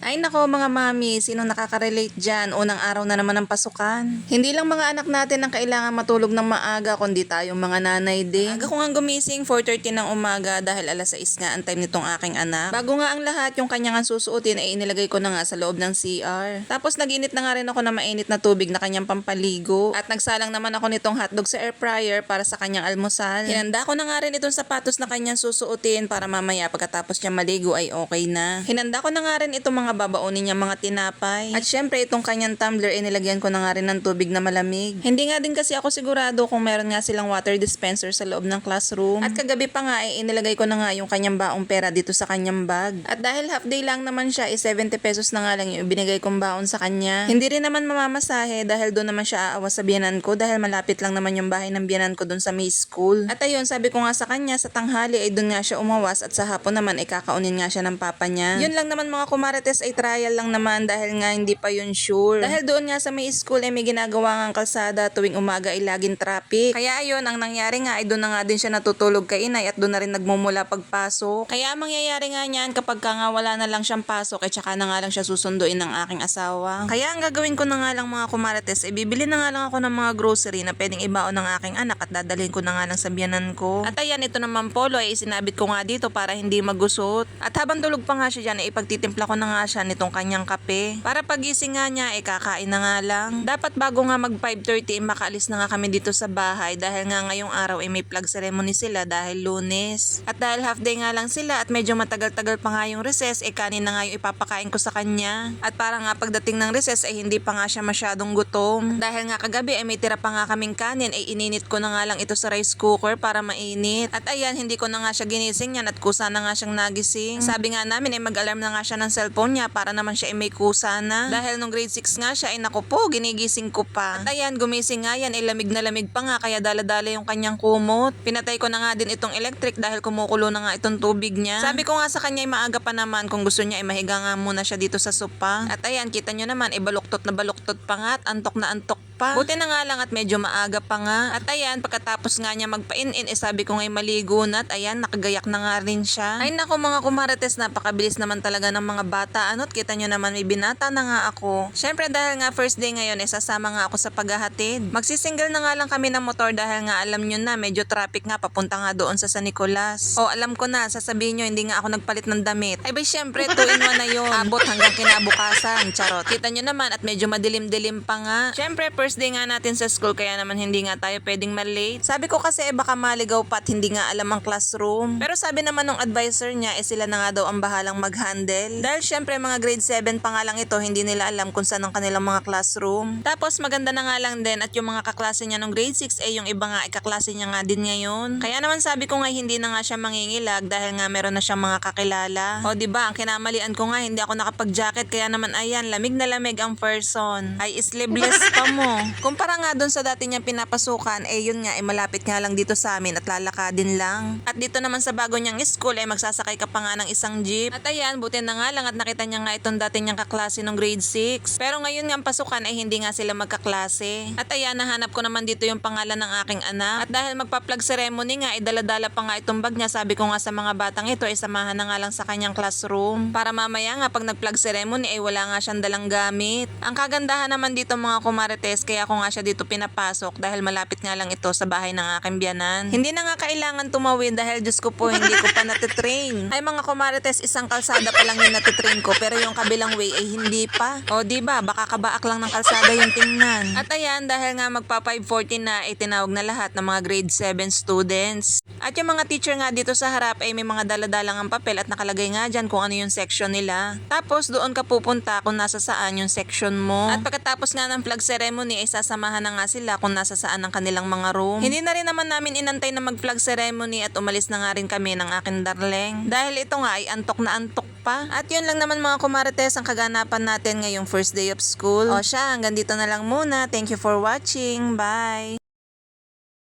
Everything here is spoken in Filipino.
Ay nako mga mami, sino nakaka-relate dyan? Unang araw na naman ng pasukan. Hindi lang mga anak natin ang kailangan matulog ng maaga, kundi tayong mga nanay din. Aga ko nga gumising, 4:30 ng umaga dahil alas 6 nga ang time nitong aking anak. Bago nga ang lahat, yung kanya nga susuotin ay inilagay ko na nga sa loob ng CR. Tapos naginit na nga rin ako ng mainit na tubig na kanyang pampaligo. At nagsalang naman ako nitong hotdog sa air fryer para sa kanyang almusal. Hinanda ko na nga rin itong sapatos na kanyang susuotin para mamaya pagkatapos niya maligo ay okay na. Hinanda ko na nga rin itong mga babaunin niya mga tinapay. At syempre itong kanyang tumbler inilagyan ko na nga rin ng tubig na malamig. Hindi nga din kasi ako sigurado kung meron nga silang water dispenser sa loob ng classroom. At kagabi pa nga ay inilagay ko na nga yung kanyang baong pera dito sa kanyang bag. At dahil half day lang naman siya, 70 pesos na nga lang yung ibinigay kong baon sa kanya. Hindi rin naman mamamasahe dahil doon naman siya aawas sa biyanan ko dahil malapit lang naman yung bahay ng biyanan ko doon sa May School. At ayun, sabi ko nga sa kanya sa tanghali ay doon nga siya umawas at sa hapon naman ay kakaunin nga siya ng papa niya. Yun lang naman mga kumarites ay trial lang naman dahil nga hindi pa yun sure. Dahil doon nga sa May School ay may ginagawa nga kalsada tuwing umaga ay laging traffic. Kaya ayun, ang nangyari nga ay doon na nga din siya natutulog kay inay at doon na rin nagmumula pagpasok. Kaya ang mangyayari nga niyan kapag ka nga wala na lang siyang pasok ay tsaka na nga lang siya susunduin ng aking asawa. Kaya ang gagawin ko na nga lang mga kumarites ay bibili na nga lang ako ng mga grocery na pwedeng ibaon ng aking anak at dadalhin ko na nga lang sa biyanan ko. At ayan, ito naman polo ay isinabit ko nga dito para hindi magusot. At habang tulog pa nga siya dyan ay ipagtitimpla ko na nga siya nitong kanyang kape. Para pagising nga niya ay kakain na nga lang. Dapat bago nga mag 5:30 ay makaalis na nga kami dito sa bahay dahil nga ngayong araw ay may flag ceremony sila dahil Lunes. At dahil half day nga lang sila at medyo matagal-tagal pa nga yung recess ay kanin na nga yung ipapakain ko sa kanya. At para nga pagdating ng recess ay hindi pa nga siya masyadong gutom. Dahil nga kagabi ay may tira pa nga kaming kanin ay ininit ko na nga lang ito sa rice cooker para mainit. At ayan, hindi ko na nga siya ginising yan at kusa na nga siyang nagising. Sabi nga namin ay mag-alarm na nga siya ng cellphone niya para naman siya ay may kusa na. Dahil nung grade 6 nga siya ay naku po, ginigising ko pa. At ayan, gumising nga yan ay lamig na lamig pa nga kaya dala-dala yung kanyang kumot. Pinatay ko na nga din itong electric dahil kumukulo na nga itong tubig niya. Sabi ko nga sa kanya ay maaga pa naman kung gusto niya ay mahiga nga muna siya dito sa sopa. At ayan, kita nyo naman ay baluktot na baluktot pa nga at antok na antok pa. Buti na nga lang at medyo maaga pa nga. At ayan, pagkatapos nga niya magpa-in-in sabi ko nga'y maligo na at ayan, nakagayak na nga rin siya. Ay nako mga kumarites, napakabilis naman talaga ng mga bata. Ano't kita nyo naman may binata na nga ako. Syempre dahil nga first day ngayon sasama nga ako sa paghahatid. Magsisingle na nga lang kami ng motor dahil nga alam nyo na medyo traffic nga papunta nga doon sa San Nicolas. O alam ko na, sasabihin nyo hindi nga ako nagpalit ng damit. Ay ba syempre 2-in-1 na yun. Abot hanggang kinabukasan. Charot. Kita nyo naman at medyo madilim-dilim pa nga. Syempre first day nga natin sa school kaya naman hindi nga tayo pwedeng malate. Sabi ko kasi baka maligaw pa at hindi nga alam ang classroom. Pero sabi naman ng advisor niya sila na nga daw ang bahalang mag-handle. Dahil syempre mga grade 7 pa nga lang ito, hindi nila alam kung saan ang kanilang mga classroom. Tapos maganda na nga lang din at yung mga kaklase niya nung grade 6 yung iba nga ay kaklase niya nga din ngayon. Kaya naman sabi ko nga hindi na nga siya mangingilag dahil nga meron na siyang mga kakilala. O diba, ang kinamalian ko nga hindi ako nakapag-jacket kaya naman ayan, lamig na lamig ang person. Ay sleeveless pa mo. Kumpara nga dun sa dati niyang pinapasukan, yun nga malapit nga lang dito sa amin at lalakadin lang. At dito naman sa bago niyang school magsasakay ka pa nga ng isang jeep. At ayan, buti na nga lang at nakita niya nga itong dati niyang kaklase nung grade 6. Pero ngayon nga ang pasukan hindi nga sila magkaklase. At ayan, nahanap ko naman dito yung pangalan ng aking anak. At dahil magpa-flag ceremony nga, dala-dala pa nga itong bag niya. Sabi ko nga sa mga batang ito, samahan na nga lang sa kanyang classroom. Para mamaya nga pag nag-flag ceremony wala nga siyang dalang gamit. Ang kagandahan naman dito mga kumarites, kaya ko nga siya dito pinapasok dahil malapit nga lang ito sa bahay ng aking biyanan. Hindi na nga kailangan tumawid dahil Diyos ko po hindi ko pa natitrain. Ay mga kumarites, isang kalsada pa lang yung natitrain ko pero yung kabilang way hindi pa. O diba, baka kabaak lang ng kalsada yung tingnan. At ayan, dahil nga magpa 5:40 na tinawag na lahat ng mga grade 7 students. At yung mga teacher nga dito sa harap may mga daladalang ang papel at nakalagay nga dyan kung ano yung section nila. Tapos doon ka pupunta kung nasa saan yung section mo. At pagkatapos nga ng flag ceremony sasamahan na nga sila kung nasa saan ang kanilang mga room. Hindi na rin naman namin inantay na mag-flag ceremony at umalis na nga rin kami ng aking darling. Dahil ito nga antok na antok pa. At yun lang naman mga kumarites ang kaganapan natin ngayong first day of school. O siya, hanggang dito na lang muna. Thank you for watching. Bye!